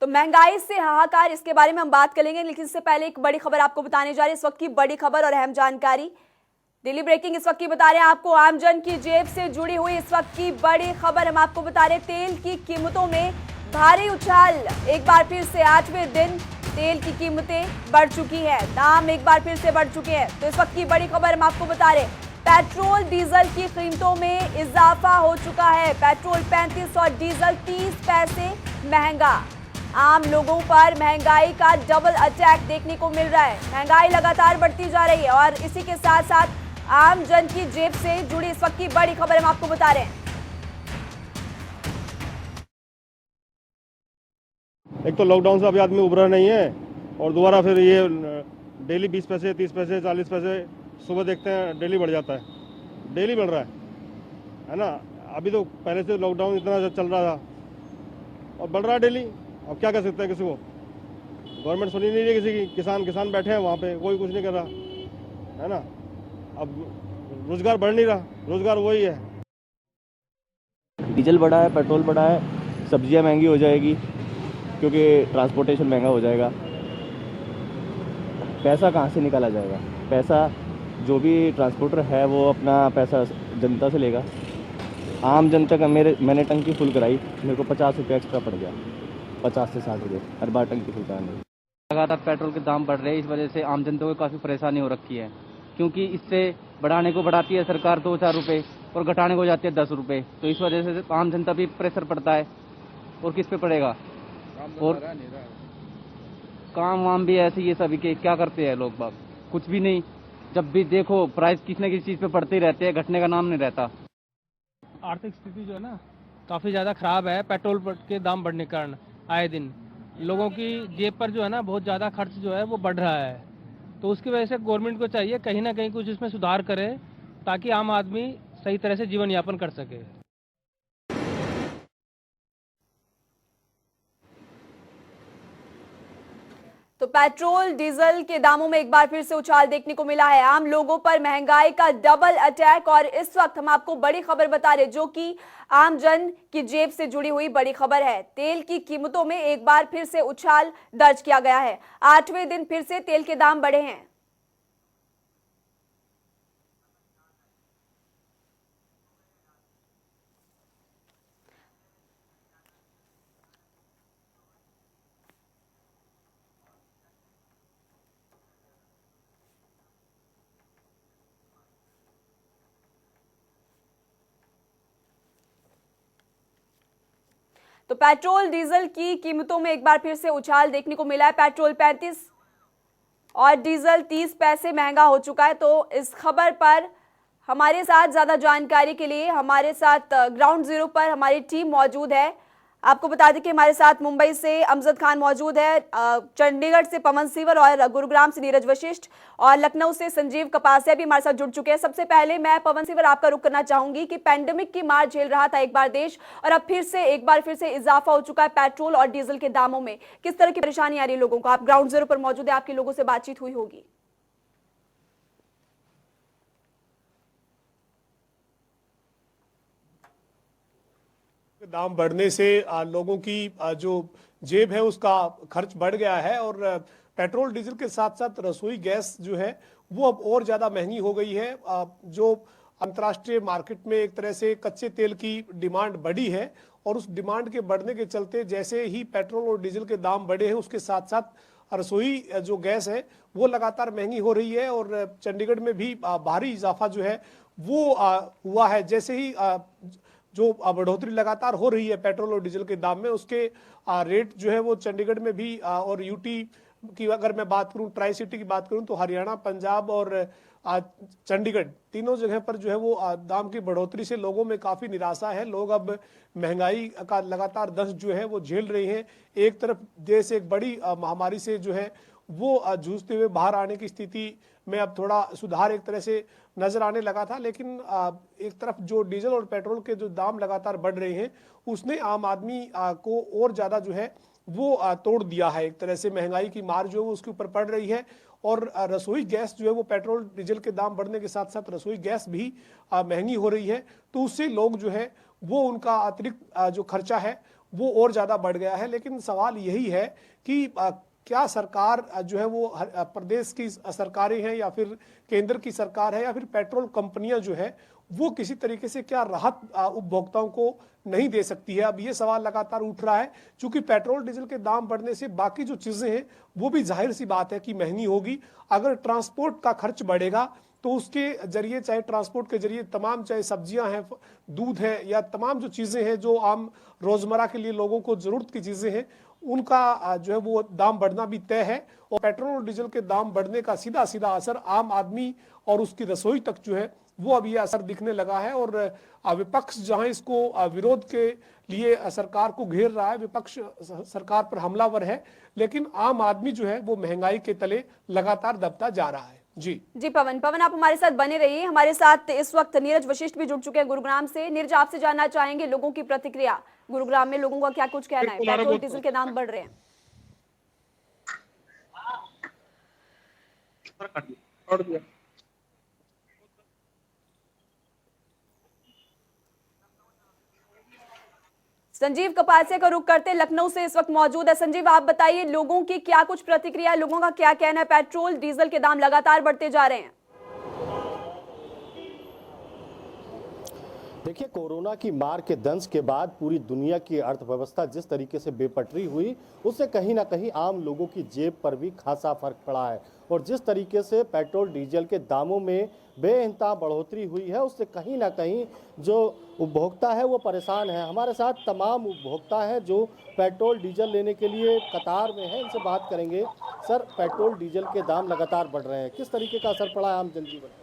तो महंगाई से हाहाकार, इसके बारे में हम बात करेंगे, लेकिन इससे पहले एक बड़ी खबर आपको बताने जा रही है। इस वक्त की बड़ी खबर और अहम जानकारी, डेली ब्रेकिंग इस वक्त की बता रहे हैं आपको, आमजन की जेब से जुड़ी हुई इस वक्त की बड़ी खबर हम आपको बता रहे हैं। तेल की कीमतों में भारी उछाल, एक बार फिर से 8वें दिन तेल की कीमतें बढ़ चुकी है, दाम एक बार फिर से बढ़ चुके हैं। तो इस वक्त की बड़ी खबर हम आपको बता रहे हैं, पेट्रोल डीजल की कीमतों में इजाफा हो चुका है। पेट्रोल 35 और डीजल 30 पैसे महंगा। आम लोगों पर महंगाई का डबल अटैक देखने को मिल रहा है। महंगाई लगातार बढ़ती जा रही है और इसी के साथ साथ आम जन की जेब से जुड़ी इस वक्त की बड़ी खबर हम आपको बता रहे हैं। एक तो लॉकडाउन से अभी आदमी उभरा नहीं है और दोबारा फिर ये डेली 20 पैसे 30 पैसे 40 पैसे सुबह देखते हैं डेली बढ़ जाता है, डेली बढ़ रहा है ना। अभी तो पहले से लॉकडाउन इतना चल रहा था और बढ़ रहा है डेली। अब क्या कर सकते हैं, किसी को गवर्नमेंट सुनी नहीं रही, किसी की। किसान बैठे हैं वहाँ पे, कोई कुछ नहीं कर रहा है ना। अब रोजगार बढ़ नहीं रहा, रोजगार वही है। डीजल बढ़ा है, पेट्रोल बढ़ा है, सब्जियां महंगी हो जाएगी क्योंकि ट्रांसपोर्टेशन महंगा हो जाएगा। पैसा कहाँ से निकाला जाएगा? पैसा जो भी ट्रांसपोर्टर है वो अपना पैसा जनता से लेगा। आम जनता का मैंने टंकी फुल कराई, मेरे को 50 रुपये एक्स्ट्रा पड़ गया, 50 से 60 रुपये हर बार टंकी फुल कराने। लगातार पेट्रोल के दाम बढ़ रहे हैं, इस वजह से आम जनता को काफ़ी परेशानी हो रखी है, क्योंकि इससे बढ़ाने को बढ़ाती है सरकार 2-4 रुपये और घटाने को जाती है 10 रुपये। तो इस वजह से आम जनता भी प्रेशर पड़ता है। और किस पे पड़ेगा? और काम वाम भी ऐसे ही है सभी के। क्या करते हैं लोग बाग? कुछ भी नहीं। जब भी देखो प्राइस किसी न किसी चीज़ पे बढ़ते ही रहते हैं, घटने का नाम नहीं रहता। आर्थिक स्थिति जो है ना काफ़ी ज़्यादा ख़राब है। पेट्रोल के दाम बढ़ने के कारण आए दिन लोगों की जेब पर जो है ना बहुत ज़्यादा खर्च जो है वो बढ़ रहा है। तो उसकी वजह से गवर्नमेंट को चाहिए कहीं ना कहीं कुछ इसमें सुधार करे ताकि आम आदमी सही तरह से जीवन यापन कर सके। तो पेट्रोल डीजल के दामों में एक बार फिर से उछाल देखने को मिला है। आम लोगों पर महंगाई का डबल अटैक, और इस वक्त हम आपको बड़ी खबर बता रहे जो कि आम जन की जेब से जुड़ी हुई बड़ी खबर है। तेल की कीमतों में एक बार फिर से उछाल दर्ज किया गया है। 8वें दिन फिर से तेल के दाम बढ़े हैं। तो पेट्रोल डीजल की कीमतों में एक बार फिर से उछाल देखने को मिला है। पेट्रोल 35 और डीजल 30 पैसे महंगा हो चुका है। तो इस खबर पर हमारे साथ ज्यादा जानकारी के लिए हमारे साथ ग्राउंड जीरो पर हमारी टीम मौजूद है। आपको बता दें कि हमारे साथ मुंबई से अमजद खान मौजूद है, चंडीगढ़ से पवन सिवर और गुरुग्राम से नीरज वशिष्ठ और लखनऊ से संजीव कपासिया भी हमारे साथ जुड़ चुके हैं। सबसे पहले मैं पवन सिवर आपका रुख करना चाहूंगी कि पैंडेमिक की मार झेल रहा था एक बार देश, और अब एक बार फिर से इजाफा हो चुका है पेट्रोल और डीजल के दामों में। किस तरह की परेशानी आ रही है लोगों को? आप ग्राउंड जीरो पर मौजूद है, आपके लोगों से बातचीत हुई होगी। दाम बढ़ने से लोगों की जो जेब है उसका खर्च बढ़ गया है, और पेट्रोल डीजल के साथ साथ रसोई गैस जो है वो अब और ज़्यादा महंगी हो गई है। जो अंतर्राष्ट्रीय मार्केट में एक तरह से कच्चे तेल की डिमांड बढ़ी है, और उस डिमांड के बढ़ने के चलते जैसे ही पेट्रोल और डीजल के दाम बढ़े हैं उसके साथ साथ रसोई जो गैस है वो लगातार महंगी हो रही है। और चंडीगढ़ में भी भारी इजाफा जो है वो हुआ है। जैसे ही जो बढ़ोतरी लगातार हो रही है पेट्रोल और डीजल के दाम में, उसके रेट जो है वो चंडीगढ़ में भी और यूटी की अगर मैं बात करूं, ट्राई सिटी की बात करूं, तो हरियाणा, पंजाब और चंडीगढ़ तीनों जगह पर जो है वो दाम की बढ़ोतरी से लोगों में काफी निराशा है। लोग अब महंगाई का लगातार दंश जो है वो झेल रहे हैं। एक तरफ देश एक बड़ी महामारी से जो है वो जूझते हुए बाहर आने की स्थिति में अब थोड़ा सुधार एक तरह से नजर आने लगा था, लेकिन एक तरफ जो डीजल और पेट्रोल के जो दाम लगातार बढ़ रहे हैं उसने आम आदमी को और ज्यादा जो है वो तोड़ दिया है। एक तरह से महंगाई की मार जो है वो उसके ऊपर पड़ रही है, और रसोई गैस जो है वो पेट्रोल डीजल के दाम बढ़ने के साथ साथ रसोई गैस भी महंगी हो रही है। तो उससे लोग जो है वो उनका अतिरिक्त जो खर्चा है वो और ज़्यादा बढ़ गया है। लेकिन सवाल यही है कि क्या सरकार जो है वो प्रदेश की सरकारें हैं या फिर केंद्र की सरकार है या फिर पेट्रोल कंपनियां जो है वो किसी तरीके से क्या राहत उपभोक्ताओं को नहीं दे सकती है। अब ये सवाल लगातार उठ रहा है, क्योंकि पेट्रोल डीजल के दाम बढ़ने से बाकी जो चीजें हैं वो भी जाहिर सी बात है कि महंगी होगी। अगर ट्रांसपोर्ट का खर्च बढ़ेगा तो उसके जरिए, चाहे ट्रांसपोर्ट के जरिए तमाम, चाहे सब्जियां हैं, दूध है, या तमाम जो चीजें हैं जो आम रोजमर्रा के लिए लोगों को जरूरत की चीजें हैं, उनका जो है वो दाम बढ़ना भी तय है। और पेट्रोल और डीजल के दाम बढ़ने का सीधा सीधा असर आम आदमी और उसकी रसोई तक जो है वो अब ये असर दिखने लगा है। और विपक्ष जहां इसको विरोध के लिए सरकार को घेर रहा है, विपक्ष सरकार पर हमलावर है, लेकिन आम आदमी जो है वो महंगाई के तले लगातार दबता जा रहा है। जी पवन आप हमारे साथ बने रहिए। हमारे साथ इस वक्त नीरज वशिष्ठ भी जुड़ चुके हैं गुरुग्राम से। नीरज, आपसे जानना चाहेंगे लोगों की प्रतिक्रिया, गुरुग्राम में लोगों का क्या कुछ कहना है, पेट्रोल डीजल के दाम बढ़ रहे हैं। संजीव कपासिया का रुख करते लखनऊ से इस वक्त मौजूद है। संजीव, आप बताइए लोगों की क्या कुछ प्रतिक्रिया है, लोगों का क्या कहना है, पेट्रोल डीजल के दाम लगातार बढ़ते जा रहे हैं। देखिए, कोरोना की मार के दंश के बाद पूरी दुनिया की अर्थव्यवस्था जिस तरीके से बेपटरी हुई, उससे कहीं ना कहीं आम लोगों की जेब पर भी खासा फर्क पड़ा है। और जिस तरीके से पेट्रोल डीजल के दामों में बेइंतहा बढ़ोतरी हुई है, उससे कहीं ना कहीं जो उपभोक्ता है वो परेशान है। हमारे साथ तमाम उपभोक्ता हैं जो पेट्रोल डीजल लेने के लिए कतार में हैं, इनसे बात करेंगे। सर, पेट्रोल डीजल के दाम लगातार बढ़ रहे हैं, किस तरीके का असर पड़ा है आम जनजीवन पर?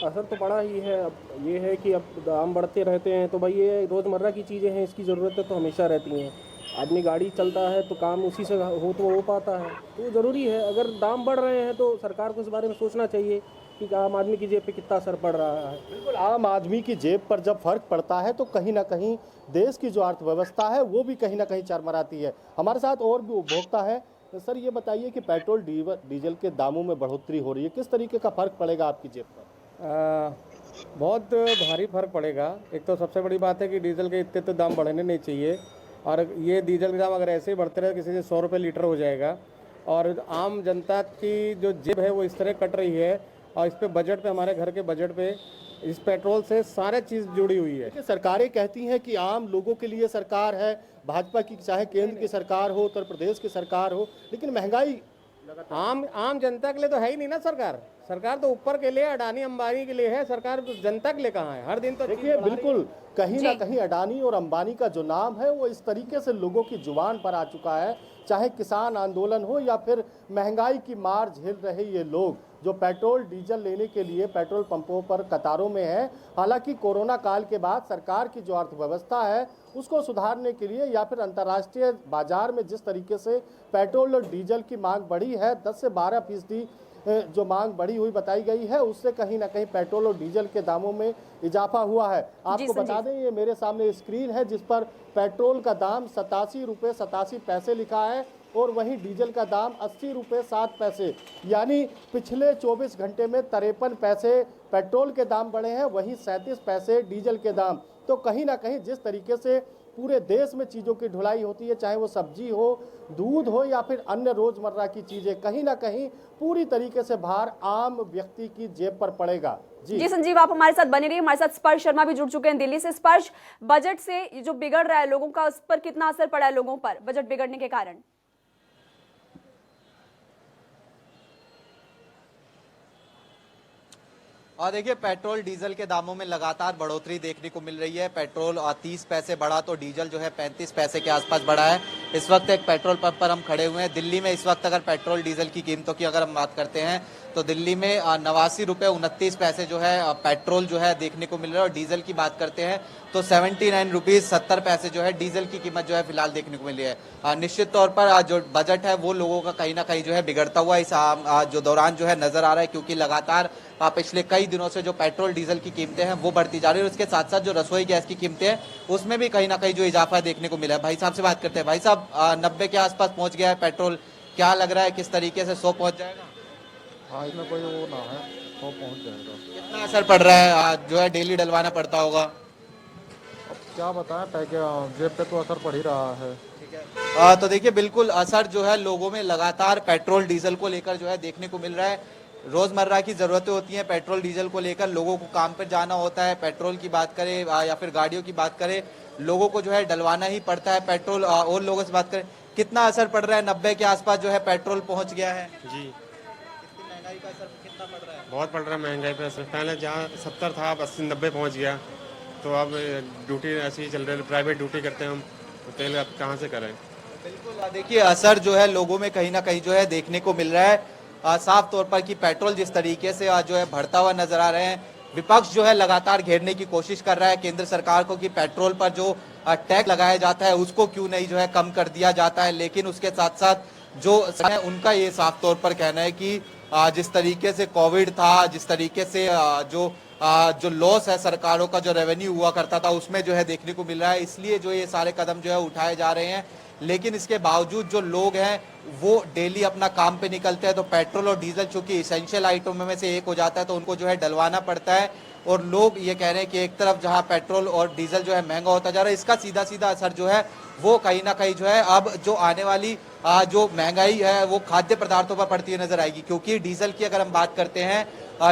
असर तो बड़ा ही है। अब ये है कि अब दाम बढ़ते रहते हैं तो भाई ये रोज़मर्रा की चीज़ें हैं, इसकी ज़रूरतें तो हमेशा रहती हैं। आदमी गाड़ी चलता है तो काम उसी से हो पाता है, तो ज़रूरी है। अगर दाम बढ़ रहे हैं तो सरकार को इस बारे में सोचना चाहिए कि आम आदमी की जेब पे कितना असर पड़ रहा है। बिल्कुल, आम आदमी की जेब पर जब फर्क पड़ता है तो कहीं ना कहीं देश की जो अर्थव्यवस्था है वो भी कहीं ना कहीं चरमराती है। हमारे साथ और भी उपभोक्ता है। तो सर, ये बताइए कि पेट्रोल डीजल के दामों में बढ़ोतरी हो रही है, किस तरीके का फर्क पड़ेगा आपकी जेब पर? बहुत भारी फर्क पड़ेगा। एक तो सबसे बड़ी बात है कि डीजल के इतने तो दाम बढ़ने नहीं चाहिए, और ये डीजल के दाम अगर ऐसे ही बढ़ते रहे, किसी से 100 रुपये लीटर हो जाएगा और आम जनता की जो जेब है वो इस तरह कट रही है। और इस पे बजट पे, हमारे घर के बजट पे इस पेट्रोल से सारे चीज़ जुड़ी हुई है। सरकारें कहती हैं कि आम लोगों के लिए सरकार है, भाजपा की चाहे केंद्र की सरकार हो, उत्तर प्रदेश की सरकार हो, लेकिन महंगाई आम जनता के लिए तो है ही नहीं ना सरकार। सरकार तो ऊपर के लिए, अडानी अंबानी के लिए है, सरकार तो जनता के लिए कहाँ है। हर दिन तो देखिए, बिल्कुल कहीं ना कहीं अडानी और अंबानी का जो नाम है वो इस तरीके से लोगों की जुबान पर आ चुका है। चाहे किसान आंदोलन हो या फिर महंगाई की मार झेल रहे ये लोग जो पेट्रोल डीजल लेने के लिए पेट्रोल पंपों पर कतारों में है। हालांकि कोरोना काल के बाद सरकार की जो अर्थव्यवस्था है उसको सुधारने के लिए या फिर अंतर्राष्ट्रीय बाजार में जिस तरीके से पेट्रोल और डीजल की मांग बढ़ी है, 10 से 12% जो मांग बढ़ी हुई बताई गई है, उससे कहीं ना कहीं पेट्रोल और डीजल के दामों में इजाफा हुआ है। आपको बता दें, ये मेरे सामने स्क्रीन है जिस पर पेट्रोल का दाम 87 रुपये 87 पैसे लिखा है और वहीं डीजल का दाम 80 रुपये 7 पैसे, यानी पिछले 24 घंटे में 53 पैसे पेट्रोल के दाम बढ़े हैं, वहीं 37 पैसे डीजल के दाम। तो कहीं ना कहीं जिस तरीके से पूरे देश में चीज़ों की ढुलाई होती है, चाहे वो सब्जी हो, दूध हो या फिर अन्य रोजमर्रा की चीज़ें, कहीं ना कहीं पूरी तरीके से भार आम व्यक्ति की जेब पर पड़ेगा। जी संजीव, आप हमारे साथ बने रहिए। हमारे साथ स्पर्श शर्मा भी जुड़ चुके हैं दिल्ली से। स्पर्श, बजट से जो बिगड़ रहा है लोगों का, उस पर कितना असर पड़ा है लोगों पर बजट बिगड़ने के कारण? और देखिए, पेट्रोल डीजल के दामों में लगातार बढ़ोतरी देखने को मिल रही है। पेट्रोल 30 पैसे बढ़ा तो डीजल जो है 35 पैसे के आसपास बढ़ा है। इस वक्त एक पेट्रोल पंप पर हम खड़े हुए हैं दिल्ली में। इस वक्त अगर पेट्रोल डीजल की कीमतों की अगर हम बात करते हैं तो दिल्ली में 89 रुपये 29 पैसे जो है पेट्रोल जो है देखने को मिल रहा है, और डीजल की बात करते हैं तो 79 रुपीज 70 पैसे जो है डीजल की कीमत जो है फिलहाल देखने को मिली है। निश्चित तौर पर जो बजट है वो लोगों का कहीं ना कहीं जो है बिगड़ता हुआ इस जो दौरान जो है नजर आ रहा है, क्योंकि लगातार पिछले कई दिनों से जो पेट्रोल डीजल की कीमतें हैं वो बढ़ती जा रही है, और उसके साथ साथ जो रसोई गैस की कीमतें हैं उसमें भी कहीं ना कहीं जो इजाफा देखने को मिला है। भाई साहब से बात करते हैं। भाई साहब, 90 के आसपास पहुंच गया है पेट्रोल, क्या लग रहा है किस तरीके से 100 पहुंच जाएगा? हाँ, इसमें कोई वो ना है, 100 पहुंच जाएगा। कितना असर पड़ रहा है जो है डेली डलवाना पड़ता होगा? क्या बताएं, जेब पे तो असर पड़ ही रहा है। तो देखिए बिल्कुल असर जो है लोगों में लगातार पेट्रोल डीजल को लेकर जो है देखने को मिल रहा है। रोजमर्रा की जरूरतें होती हैं पेट्रोल डीजल को लेकर, लोगों को काम पर जाना होता है, पेट्रोल की बात करें या फिर गाड़ियों की बात करें, लोगों को जो है डलवाना ही पड़ता है पेट्रोल। और लोगों से बात करें, कितना असर पड़ रहा है? 90 के आसपास जो है पेट्रोल पहुंच गया है जी। कितनी महंगाई का असर कितना पड़ रहा है? बहुत पड़ रहा है महंगाई पे असर। पहले जहाँ 70 था अब 80-90 पहुँच गया। तो अब ड्यूटी ऐसी ही चल रही है, प्राइवेट ड्यूटी करते हैं हम, तो तेल अब कहाँ से करें। बिल्कुल देखिए असर जो है लोगों में कहीं ना कहीं जो है देखने को मिल रहा है साफ तौर पर कि पेट्रोल जिस तरीके से जो है बढ़ता हुआ नजर आ रहे हैं। विपक्ष जो है लगातार घेरने की कोशिश कर रहा है केंद्र सरकार को कि पेट्रोल पर जो टैक्स लगाया जाता है उसको क्यों नहीं जो है कम कर दिया जाता है। लेकिन उसके साथ साथ जो है उनका ये साफ तौर पर कहना है कि जिस तरीके से कोविड था, जिस तरीके से जो लॉस है सरकारों का, जो रेवेन्यू हुआ करता था उसमें जो है देखने को मिल रहा है, इसलिए जो ये सारे कदम जो है उठाए जा रहे हैं। लेकिन इसके बावजूद जो लोग हैं वो डेली अपना काम पे निकलते हैं, तो पेट्रोल और डीजल चूंकि इसेंशियल आइटम में से एक हो जाता है तो उनको जो है डलवाना पड़ता है। और लोग ये कह रहे हैं कि एक तरफ जहां पेट्रोल और डीजल जो है महंगा होता जा रहा है, इसका सीधा सीधा असर जो है वो कहीं ना कहीं जो है अब जो आने वाली जो महंगाई है वो खाद्य पदार्थों पर पड़ती हुई नजर आएगी। क्योंकि डीजल की अगर हम बात करते हैं,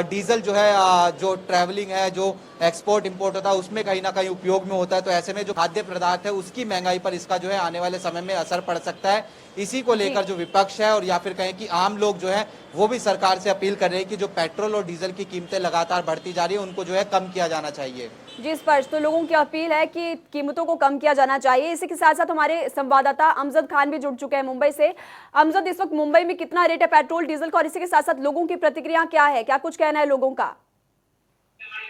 डीजल जो है जो ट्रैवलिंग है, जो एक्सपोर्ट इंपोर्ट होता है उसमें कहीं ना कहीं उपयोग में होता है। तो ऐसे में जो खाद्य पदार्थ है उसकी महंगाई पर इसका जो है आने वाले समय में असर पड़ सकता है। इसी को लेकर जो विपक्ष है और या फिर कहें कि आम लोग जो है वो भी सरकार से अपील कर रहे हैं कि जो पेट्रोल और डीजल की कीमतें लगातार बढ़ती जा रही है उनको जो है कम किया जाना चाहिए। जी स्पर्श, तो लोगों की अपील है कि कीमतों को कम किया जाना चाहिए। इसी के साथ साथ हमारे संवाददाता अमजद खान भी जुड़ चुके हैं मुंबई से। अमजद, इस वक्त मुंबई में कितना रेट है पेट्रोल डीजल का और इसी के साथ साथ लोगों की प्रतिक्रिया क्या है, क्या कुछ कहना है लोगों का?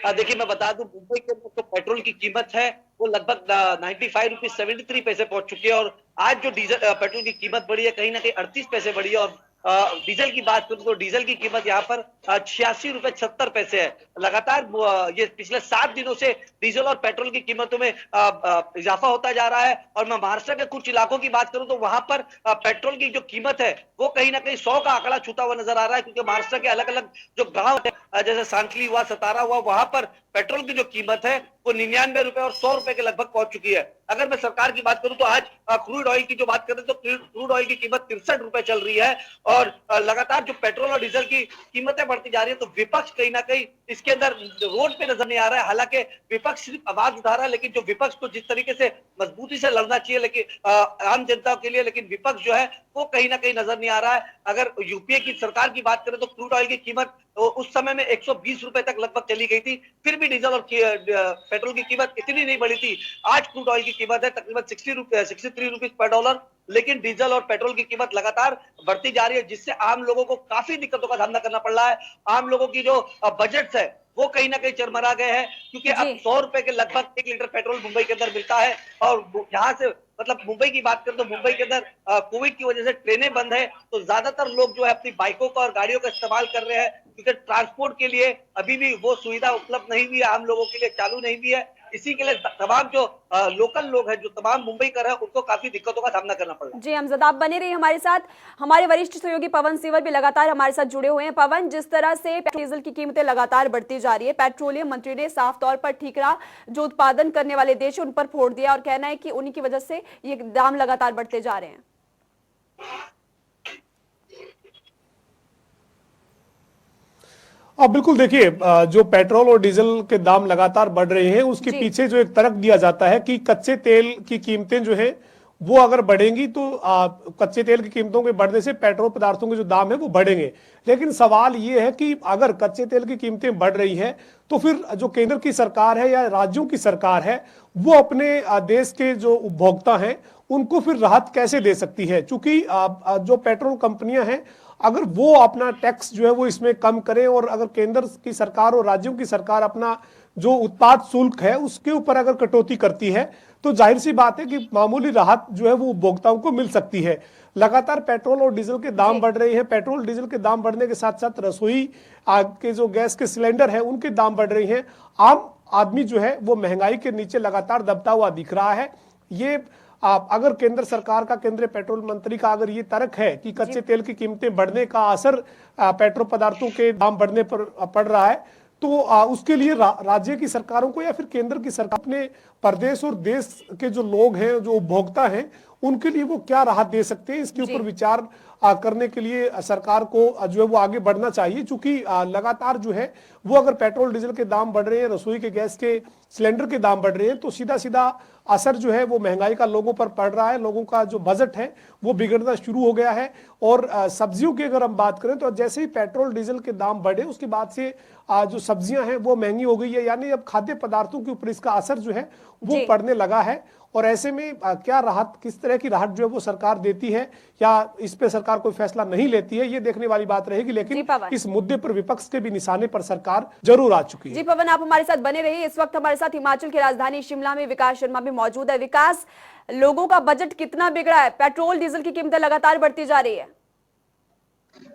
देखिए मैं बता दूं, मुंबई के अंदर जो पेट्रोल की कीमत है वो लगभग 95 रुपीज 73 पैसे पहुंच चुकी है। और आज जो डीजल पेट्रोल की कीमत बढ़ी है कहीं ना कहीं 38 पैसे बढ़ी है। और डीजल की बात करूं तो डीजल की कीमत यहाँ पर 86 रुपए 76 पैसे है। लगातार ये पिछले 7 दिनों से डीजल और पेट्रोल की कीमतों में इजाफा होता जा रहा है। और मैं महाराष्ट्र के कुछ इलाकों की बात करूं तो वहां पर पेट्रोल की जो कीमत है वो कहीं ना कहीं 100 का आंकड़ा छूता हुआ नजर आ रहा है। क्योंकि महाराष्ट्र के अलग अलग जो गाँव है जैसे सांकली हुआ, सतारा हुआ, वहां पर पेट्रोल की जो कीमत है वो 99 रुपए और 100 रुपए के लगभग पहुंच चुकी है। अगर मैं सरकार की बात करूं तो आज क्रूड ऑयल की जो बात करें तो क्रूड ऑयल की कीमत 63 रुपए चल रही है। और लगातार जो पेट्रोल और डीजल की कीमतें बढ़ती जा रही है तो विपक्ष कहीं ना कहीं इसके अंदर रोड पे नजर नहीं आ रहा है। हालांकि विपक्ष सिर्फ आवाज उठा रहा है, लेकिन जो विपक्ष को जिस तरीके से मजबूती से लड़ना चाहिए लेकिन आम जनता के लिए, लेकिन विपक्ष जो है वो कहीं ना कहीं नजर नहीं आ रहा है। अगर यूपीए की सरकार की बात करें तो क्रूड ऑयल की कीमत उस समय में 120 रुपए तक लगभग चली गई थी, फिर भी डीजल और पेट्रोल की कीमत इतनी नहीं बढ़ी थी। आज क्रूड ऑयल की कीमत है तकरीबन 63 रुपीज पर डॉलर, लेकिन डीजल और पेट्रोल की कीमत लगातार बढ़ती जा रही है, जिससे आम लोगों को काफी दिक्कतों का सामना करना पड़ रहा है। आम लोगों की जो बजट है वो कहीं ना कहीं चरमरा गए हैं। क्योंकि अब 100 रुपए के लगभग 1 लीटर पेट्रोल मुंबई के अंदर मिलता है। और यहाँ से मतलब मुंबई की बात करें तो मुंबई के अंदर कोविड की वजह से ट्रेनें बंद है, तो ज्यादातर लोग जो है अपनी बाइकों का और गाड़ियों का इस्तेमाल कर रहे हैं। क्योंकि ट्रांसपोर्ट के लिए अभी भी वो सुविधा उपलब्ध नहीं हुई है, आम लोगों के लिए चालू नहीं हुई है। इसी के लिए तमाम जो लोकल लोग हैं, जो तमाम मुंबई कर रहे हैं, उनको काफी दिक्कतों का सामना करना पड़ रहा है। जी अमजद, आप बने रहिए हमारे साथ। हमारे वरिष्ठ सहयोगी पवन सिवर भी लगातार हमारे साथ जुड़े हुए हैं। पवन, जिस तरह से डीजल की कीमतें लगातार बढ़ती जा रही है, पेट्रोलियम मंत्री ने साफ तौर पर ठीकरा जो उत्पादन करने वाले देश उन पर फोड़ दिया और कहना है कि उन्हीं की वजह से ये दाम लगातार बढ़ते जा रहे हैं। अब बिल्कुल देखिए, जो पेट्रोल और डीजल के दाम लगातार बढ़ रहे हैं उसके पीछे जो एक तर्क दिया जाता है कि कच्चे तेल की कीमतें जो है वो अगर बढ़ेंगी तो कच्चे तेल की कीमतों के बढ़ने से पेट्रोल पदार्थों के जो दाम है वो बढ़ेंगे। लेकिन सवाल ये है कि अगर कच्चे तेल की कीमतें बढ़ रही हैं तो फिर जो केंद्र की सरकार है या राज्यों की सरकार है वो अपने देश के जो उपभोक्ता हैं उनको फिर राहत कैसे दे सकती है? चूंकि जो पेट्रोल कंपनियां हैं अगर वो अपना टैक्स जो है वो इसमें कम करें और अगर केंद्र की सरकार और राज्यों की सरकार अपना जो उत्पाद शुल्क है उसके ऊपर अगर कटौती करती है तो जाहिर सी बात है कि मामूली राहत जो है वो उपभोक्ताओं को मिल सकती है। लगातार पेट्रोल और डीजल के दाम बढ़ रहे हैं। पेट्रोल डीजल के दाम बढ़ने के साथ साथ रसोई के जो गैस के सिलेंडर है उनके दाम बढ़ रहे हैं। आम आदमी जो है वो महंगाई के नीचे लगातार दबता हुआ दिख रहा है। ये अगर केंद्र सरकार का, केंद्रीय पेट्रोल मंत्री का अगर ये तर्क है कि कच्चे तेल की कीमतें बढ़ने का असर पेट्रोल पदार्थों के दाम बढ़ने पर पड़ रहा है तो उसके लिए राज्य की सरकारों को या फिर केंद्र की सरकार अपने प्रदेश और देश के जो लोग हैं, जो उपभोक्ता हैं, उनके लिए वो क्या राहत दे सकते हैं, इसके ऊपर विचार करने के लिए सरकार को जो है वो आगे बढ़ना चाहिए। चूंकि लगातार जो है वो अगर पेट्रोल डीजल के दाम बढ़ रहे हैं, रसोई के गैस के सिलेंडर के दाम बढ़ रहे हैं, तो सीधा सीधा असर जो है वो महंगाई का लोगों पर पड़ रहा है। लोगों का जो बजट है वो बिगड़ना शुरू हो गया है। और सब्जियों की अगर हम बात करें तो जैसे ही पेट्रोल डीजल के दाम बढ़े उसके बाद से जो सब्जियां हैं वो महंगी हो गई है, यानी अब खाद्य पदार्थों के ऊपर इसका असर जो है वो पड़ने लगा है। और ऐसे में क्या राहत, किस तरह की राहत जो है वो सरकार देती है या इस पे सरकार कोई फैसला नहीं लेती है, ये देखने वाली बात रहेगी। लेकिन इस मुद्दे पर विपक्ष के भी निशाने पर सरकार जरूर आ चुकी है। जी पवन, आप हमारे साथ बने रहिए। इस वक्त हमारे साथ हिमाचल की राजधानी शिमला में विकास शर्मा भी मौजूद है। विकास, लोगों का बजट कितना बिगड़ा है? पेट्रोल डीजल की कीमतें लगातार बढ़ती जा रही है।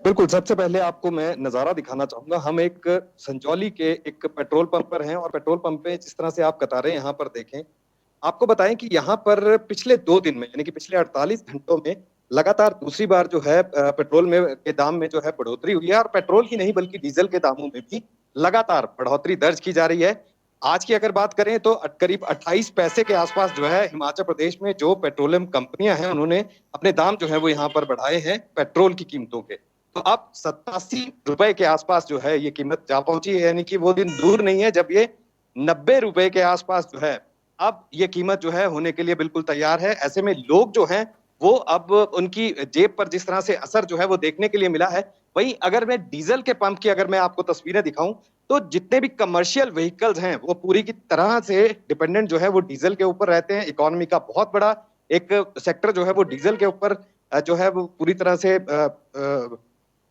बिल्कुल, सबसे पहले आपको मैं नजारा दिखाना चाहूंगा। हम एक संजौली के एक पेट्रोल पंप पर हैं और पेट्रोल पंप पे जिस तरह से आप कतारें यहाँ पर देखें, आपको बताएं कि यहाँ पर पिछले 2 दिन में यानी कि पिछले 48 घंटों में लगातार दूसरी बार जो है पेट्रोल में के दाम में जो है बढ़ोतरी हुई है। और पेट्रोल की नहीं बल्कि डीजल के दामों में भी लगातार बढ़ोतरी दर्ज की जा रही है। आज की अगर बात करें तो करीब 28 पैसे के आसपास जो है हिमाचल प्रदेश में जो पेट्रोलियम कंपनियां हैं उन्होंने अपने दाम जो है वो यहाँ पर बढ़ाए हैं पेट्रोल की कीमतों के। तो अब 87 रुपए के आसपास जो है ये कीमत जा पहुंची है, यानी कि वो दिन दूर नहीं है जब ये 90 रुपए के आसपास जो है अब ये कीमत जो है होने के लिए बिल्कुल तैयार है। ऐसे में लोग जो हैं वो अब उनकी जेब पर जिस तरह से असर जो है वो देखने के लिए मिला है। वहीं अगर मैं डीजल के पंप की अगर मैं आपको तस्वीरें दिखाऊं तो जितने भी कमर्शियल व्हीकल्स हैं वो पूरी की तरह से डिपेंडेंट जो है वो डीजल के ऊपर रहते हैं। इकोनॉमी का बहुत बड़ा एक सेक्टर जो है वो डीजल के ऊपर जो है वो पूरी तरह से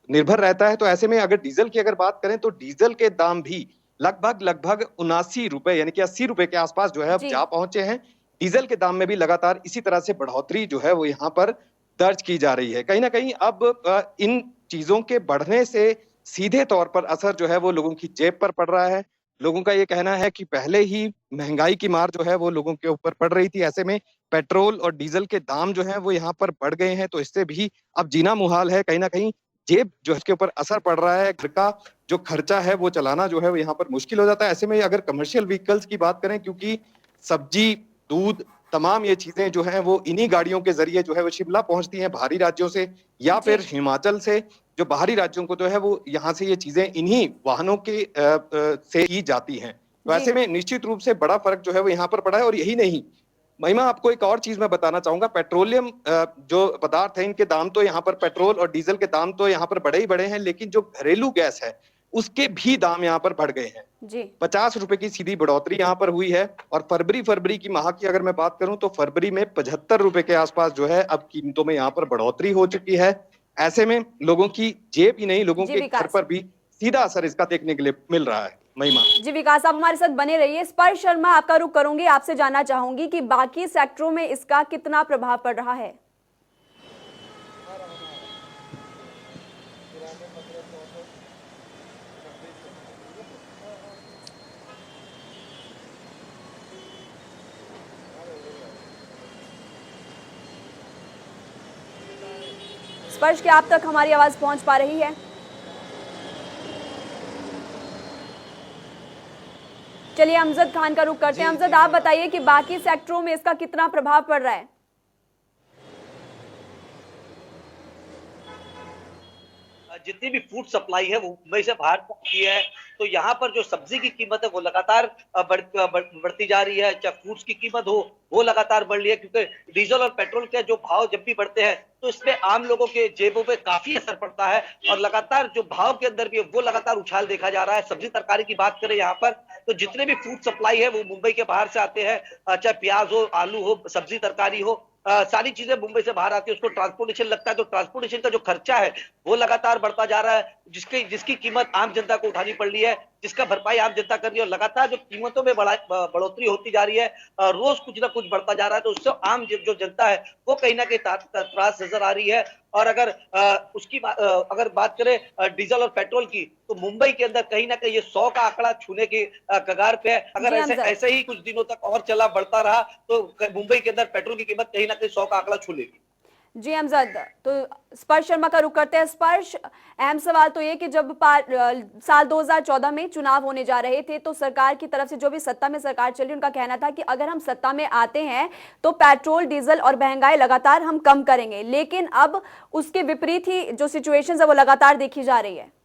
निर्भर रहता है। तो ऐसे में अगर डीजल की अगर बात करें तो डीजल के दाम भी लगभग 79 रुपए यानी कि 80 रुपए के आसपास जो है अब जा पहुंचे हैं। डीजल के दाम में भी लगातार इसी तरह से बढ़ोतरी जो है वो यहाँ पर दर्ज की जा रही है। कहीं ना कहीं अब इन चीजों के बढ़ने से सीधे तौर पर असर जो है वो लोगों की जेब पर पड़ रहा है। लोगों का ये कहना है कि पहले ही महंगाई की मार जो है वो लोगों के ऊपर पड़ रही थी। ऐसे में पेट्रोल और डीजल के दाम जो है वो यहाँ पर बढ़ गए हैं, तो इससे भी अब जीना मुहाल है। कहीं ना कहीं जेब जो है उसके ऊपर असर पड़ रहा है। घर का जो खर्चा है वो चलाना जो है वो यहाँ पर मुश्किल हो जाता है। ऐसे में अगर कमर्शियल व्हीकल्स की बात करें, क्योंकि सब्जी, दूध, तमाम ये चीजें जो हैं वो इन्हीं गाड़ियों के जरिए जो है वो शिमला पहुंचती हैं बाहरी राज्यों से या फिर हिमाचल से। जो बाहरी राज्यों को जो है वो यहाँ से ये चीजें इन्हीं वाहनों के से की जाती हैं। तो ऐसे में निश्चित रूप से बड़ा फर्क जो है वो यहाँ पर पड़ा है। और यही नहीं, महिमा, आपको एक और चीज मैं बताना चाहूंगा। पेट्रोलियम जो पदार्थ है इनके दाम तो यहाँ पर, पेट्रोल और डीजल के दाम तो यहाँ पर बड़े ही बड़े हैं, लेकिन जो घरेलू गैस है उसके भी दाम यहाँ पर बढ़ गए हैं। 50 रुपए की सीधी बढ़ोतरी यहाँ पर हुई है। और फरवरी की माह की अगर मैं बात करूं तो फरवरी में 75 रुपए के आसपास जो है अब कीमतों में यहाँ पर बढ़ोतरी हो चुकी है। ऐसे में लोगों की जेब ही नहीं, लोगों के घर पर भी सीधा असर इसका देखने के लिए मिल रहा है। महिमा जी, विकास आप हमारे साथ बने रहिए। स्पर्श शर्मा, आपका रुख करूंगी, आपसे जानना चाहूंगी कि बाकी सेक्टरों में इसका कितना प्रभाव पड़ रहा है। स्पर्श, क्या आप तक हमारी आवाज पहुंच पा रही है? चलिए अमजद खान का रुख करते हैं। अमजद, आप बताइए कि बाकी सेक्टरों में इसका कितना प्रभाव पड़ रहा है? जितनी भी फूड सप्लाई है वो मुंबई से बाहर पहुंची है, तो यहाँ पर जो सब्जी की कीमत है वो लगातार बढ़ती जा रही है। चाहे फूड्स की कीमत हो वो लगातार बढ़ रही है, क्योंकि डीजल और पेट्रोल के जो भाव जब भी बढ़ते हैं तो इसमें आम लोगों के जेबों पे काफी असर पड़ता है। और लगातार जो भाव के अंदर भी है वो लगातार उछाल देखा जा रहा है। सब्जी तरकारी की बात करें यहाँ पर तो जितने भी फूड सप्लाई है वो मुंबई के बाहर से आते हैं, चाहे प्याज हो, आलू हो, सब्जी तरकारी हो, सारी चीजें मुंबई से बाहर आती है। उसको ट्रांसपोर्टेशन लगता है, तो ट्रांसपोर्टेशन का जो खर्चा है वो लगातार बढ़ता जा रहा है, जिसकी कीमत आम जनता को उठानी पड़ रही है, जिसका भरपाई आम जनता कर रही है। और लगातार जो कीमतों में बढ़ोतरी होती जा रही है, रोज कुछ ना कुछ बढ़ता जा रहा है, तो उससे आम जो जनता है वो कहीं ना कहीं त्रास नजर आ रही है। और अगर अगर बात करें डीजल और पेट्रोल की, तो मुंबई के अंदर कहीं ना कहीं ये 100 का आंकड़ा छूने की कगार पे है। अगर ऐसे ही कुछ दिनों तक और चला बढ़ता रहा तो मुंबई के अंदर पेट्रोल की कीमत कहीं ना कहीं 100 का आंकड़ा छू लेगी। जी अमजद, तो स्पर्श शर्मा का रुख करते हैं। स्पर्श, अहम सवाल तो ये कि जब साल 2014 में चुनाव होने जा रहे थे तो सरकार की तरफ से, जो भी सत्ता में सरकार चली, उनका कहना था कि अगर हम सत्ता में आते हैं तो पेट्रोल डीजल और महंगाई लगातार हम कम करेंगे, लेकिन अब उसके विपरीत ही जो सिचुएशंस है वो लगातार देखी जा रही है।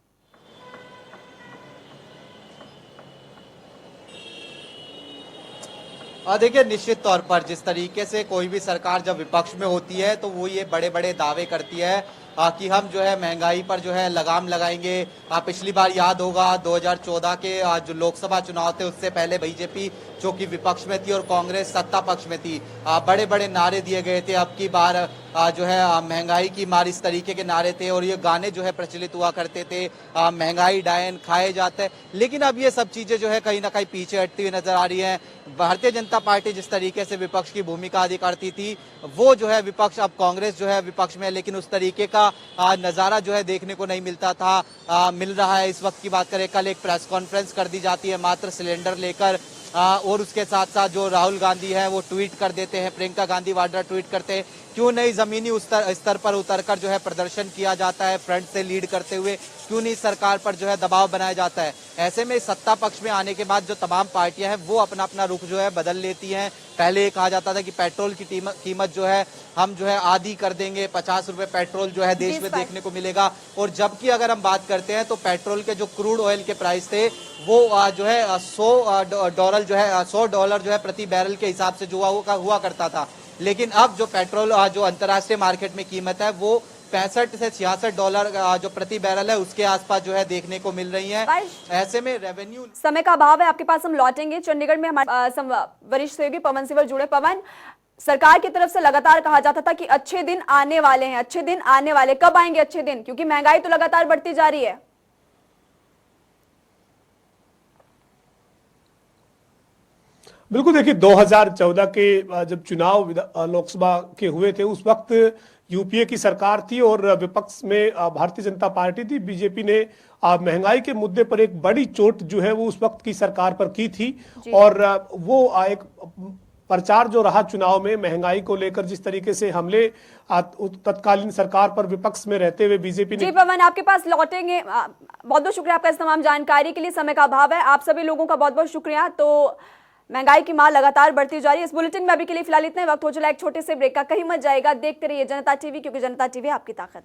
देखिए, निश्चित तौर पर जिस तरीके से कोई भी सरकार जब विपक्ष में होती है तो वो ये बड़े बड़े दावे करती है कि हम जो है महंगाई पर जो है लगाम लगाएंगे। पिछली बार याद होगा 2014 के जो लोकसभा चुनाव थे उससे पहले बीजेपी जो कि विपक्ष में थी और कांग्रेस सत्ता पक्ष में थी, बड़े बड़े नारे दिए गए थे। अब की बार जो है महंगाई की मार, इस तरीके के नारे थे और ये गाने जो है प्रचलित हुआ करते थे, महंगाई डायन खाए जाते हैं। लेकिन अब ये सब चीजें जो है कहीं ना कहीं पीछे हटती हुई नजर आ रही हैं। भारतीय जनता पार्टी जिस तरीके से विपक्ष की भूमिका अदा करती थी, वो जो है विपक्ष, अब कांग्रेस जो है विपक्ष में, लेकिन उस तरीके का नजारा जो है देखने को नहीं मिलता था, मिल रहा है। इस वक्त की बात करें, कल एक प्रेस कॉन्फ्रेंस कर दी जाती है मात्र सिलेंडर लेकर, और उसके साथ साथ जो राहुल गांधी है वो ट्वीट कर देते हैं, प्रियंका गांधी वाड्रा ट्वीट करते हैं, क्यों नहीं जमीनी स्तर पर उतरकर जो है प्रदर्शन किया जाता है, फ्रंट से लीड करते हुए क्यों नहीं सरकार पर जो है दबाव बनाया जाता है। ऐसे में सत्ता पक्ष में आने के बाद जो तमाम पार्टियां हैं वो अपना अपना रुख जो है बदल लेती हैं। पहले ये कहा जाता था कि पेट्रोल की कीमत जो है हम जो है आधी कर देंगे, 50 रुपए पेट्रोल जो है देश में देखने को मिलेगा। और जबकि अगर हम बात करते हैं तो पेट्रोल के जो क्रूड ऑयल के प्राइस थे वो जो है $100 जो है प्रति बैरल के हिसाब से जो हुआ करता था। लेकिन अब जो पेट्रोल जो अंतर्राष्ट्रीय मार्केट में कीमत है वो $65 से $66 जो प्रति बैरल है उसके आसपास जो है देखने को मिल रही है। ऐसे में रेवेन्यू, समय का अभाव है, आपके पास हम लौटेंगे। चंडीगढ़ में हमारे वरिष्ठ सहयोगी पवन सिवल जुड़े। पवन, सरकार की तरफ से लगातार कहा जाता था कि अच्छे दिन आने वाले हैं, अच्छे दिन आने वाले, कब आएंगे अच्छे दिन, क्योंकि महंगाई तो लगातार बढ़ती जा रही है। बिल्कुल, देखिए 2014 के जब चुनाव लोकसभा के हुए थे उस वक्त यूपीए की सरकार थी और विपक्ष में भारतीय जनता पार्टी थी। बीजेपी ने महंगाई के मुद्दे पर एक बड़ी चोट जो है वो उस वक्त की सरकार पर की थी और वो एक प्रचार जो रहा चुनाव में महंगाई को लेकर, जिस तरीके से हमले तत्कालीन सरकार पर विपक्ष में रहते हुए बीजेपी ने। जी पवन, आपके पास लौटेंगे। बहुत बहुत शुक्रिया आपका इस तमाम जानकारी के लिए। समय का अभाव है, आप सभी लोगों का बहुत बहुत शुक्रिया। तो महंगाई की मार लगातार बढ़ती जा रही है। इस बुलेटिन में अभी के लिए फिलहाल इतना ही। वक्त हो चला एक छोटे से ब्रेक का, कहीं मत जाएगा, देखते रहिए जनता टीवी, क्योंकि जनता टीवी आपकी ताकत।